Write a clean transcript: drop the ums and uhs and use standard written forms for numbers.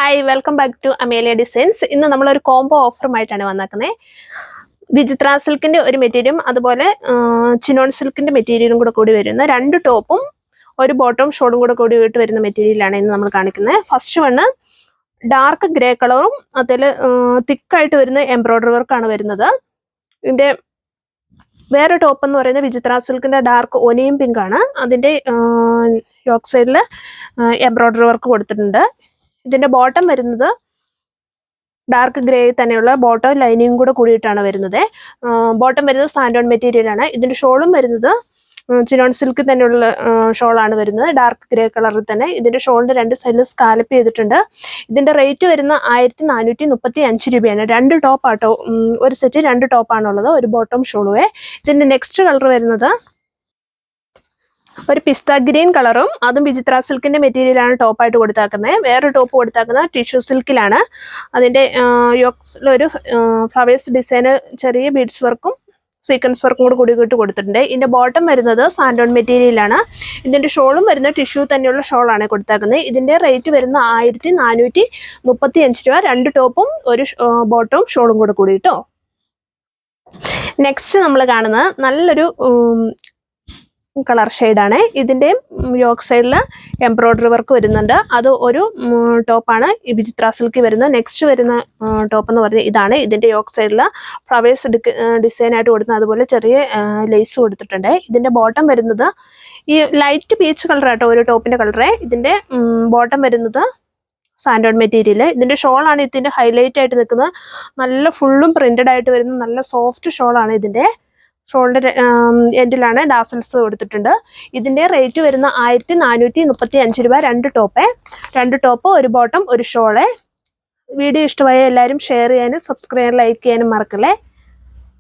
Hi welcome back to Amelia designs. ഇന്ന് നമ്മളൊരു combo ഓഫറുമായിട്ടാണ് വന്നേക്കുന്നത്. വിചിത്ര സിൽക്കിന്റെ ഒരു മെറ്റീരിയലും അതുപോലെ ചിനോൺ സിൽക്കിന്റെ മെറ്റീരിയലും കൂടി വരുന്ന രണ്ട് ടോപ്പും ഒരു ബോട്ടം ഷോളും കൂടിയിട്ട് വരുന്ന മെറ്റീരിയലാണ് ഇന്ന് നമ്മൾ കാണിക്കുന്നത്. ഫസ്റ്റ് വണ് ഡാർക്ക് ഗ്രേ കളറും അതിൽ തിക്കായിട്ട് വരുന്ന എംബ്രോയിഡറി വർക്കാണ് വരുന്നത്. ഇതിന്റെ വേറെ ടോപ്പ് എന്ന് പറയുന്നത് വിചിത്ര സിൽക്കിന്റെ ഡാർക്ക് ഒനിയും പിങ്ക് ആണ്. അതിന്റെ യോക്ക് സൈഡിൽ എംബ്രോയിഡറി വർക്ക് കൊടുത്തിട്ടുണ്ട്. ഇതിന്റെ ബോട്ടം വരുന്നത് ഡാർക്ക് ഗ്രേ തന്നെയുള്ള ബോട്ടം ലൈനിങ്ങും കൂടിയിട്ടാണ് വരുന്നത്. ബോട്ടം വരുന്നത് സാൻഡോൺ മെറ്റീരിയൽ ആണ്. ഇതിന്റെ ഷോളും വരുന്നത് ചിനോൺ സിൽക്ക് തന്നെയുള്ള ഷോളാണ് വരുന്നത്, ഡാർക്ക് ഗ്രേ കളറിൽ തന്നെ. ഇതിന്റെ ഷോളിന്റെ രണ്ട് സൈഡിൽ സ്കാലപ്പ് ചെയ്തിട്ടുണ്ട്. ഇതിന്റെ റേറ്റ് വരുന്ന 1435 രൂപയാണ്. രണ്ട് ടോപ്പ് ആട്ടോ, ഒരു സെറ്റ് രണ്ട് ടോപ്പാണുള്ളത്, ഒരു ബോട്ടം ഷോളുവേ. ഇതിന്റെ നെക്സ്റ്റ് കളർ വരുന്നത് ഒരു പിസ്ത ഗ്രീൻ കളറും, അതും വിചിത്ര സിൽക്കിന്റെ മെറ്റീരിയലാണ് ടോപ്പായിട്ട് കൊടുത്താക്കുന്നത്. വേറൊരു ടോപ്പ് കൊടുത്താക്കുന്നത് ടിഷ്യൂ സിൽക്കിലാണ്. അതിന്റെ യോക്സിലൊരു ഫ്ലവേഴ്സ് ഡിസൈന് ചെറിയ ബീഡ്സ് വർക്കും സീക്വൻസ് വർക്കും കൂടിയിട്ട് കൊടുത്തിട്ടുണ്ട്. ഇതിന്റെ ബോട്ടം വരുന്നത് സാൻഡോൺ മെറ്റീരിയലാണ്. ഇതിന്റെ ഷോളും വരുന്നത് ടിഷ്യൂ തന്നെയുള്ള ഷോളാണ് കൊടുത്താക്കുന്നത്. ഇതിന്റെ റേറ്റ് വരുന്ന 1435 രൂപ, രണ്ട് ടോപ്പും ഒരു ബോട്ടവും ഷോളും കൂടിയിട്ടോ. നെക്സ്റ്റ് നമ്മൾ കാണുന്നത് നല്ലൊരു കളർ ഷെയ്ഡാണ്. ഇതിൻ്റെ യോക്ക് സൈഡിൽ എംബ്രോയിഡറി വർക്ക് വരുന്നുണ്ട്. അത് ഒരു ടോപ്പാണ് ഈ വിചിത്ര സിൽക്ക് വരുന്നത്. നെക്സ്റ്റ് വരുന്ന ടോപ്പ് എന്ന് പറഞ്ഞാൽ ഇതാണ്. ഇതിൻ്റെ യോക്ക് സൈഡിൽ ഫ്ലവേഴ്സ് ഡിസൈനായിട്ട് കൊടുക്കുന്നത്, അതുപോലെ ചെറിയ ലേസ് കൊടുത്തിട്ടുണ്ട്. ഇതിൻ്റെ ബോട്ടം വരുന്നത് ഈ ലൈറ്റ് പീച്ച് കളർ ആട്ടോ ഒരു ടോപ്പിൻ്റെ കളറ്. ഇതിൻ്റെ ബോട്ടം വരുന്നത് സാൻഡോൺ മെറ്റീരിയൽ. ഇതിൻ്റെ ഷോളാണ് ഇതിൻ്റെ ഹൈലൈറ്റ് ആയിട്ട് നിൽക്കുന്നത്. നല്ല ഫുള്ളും പ്രിന്റഡ് ആയിട്ട് വരുന്ന നല്ല സോഫ്റ്റ് ഷോളാണ്. ഇതിൻ്റെ ഷോളിന്റെ എൻഡിലാണ് ഡാസൽസ് കൊടുത്തിട്ടുണ്ട്. ഇതിന്റെ റേറ്റ് വരുന്ന 1435 രൂപ, രണ്ട് ടോപ്പ് ഒരു ബോട്ടം ഒരു ഷോള്. വീഡിയോ ഇഷ്ടമായ എല്ലാവരും ഷെയർ ചെയ്യാനും സബ്സ്ക്രൈബ് ലൈക്ക് ചെയ്യാനും മറക്കല്ലേ.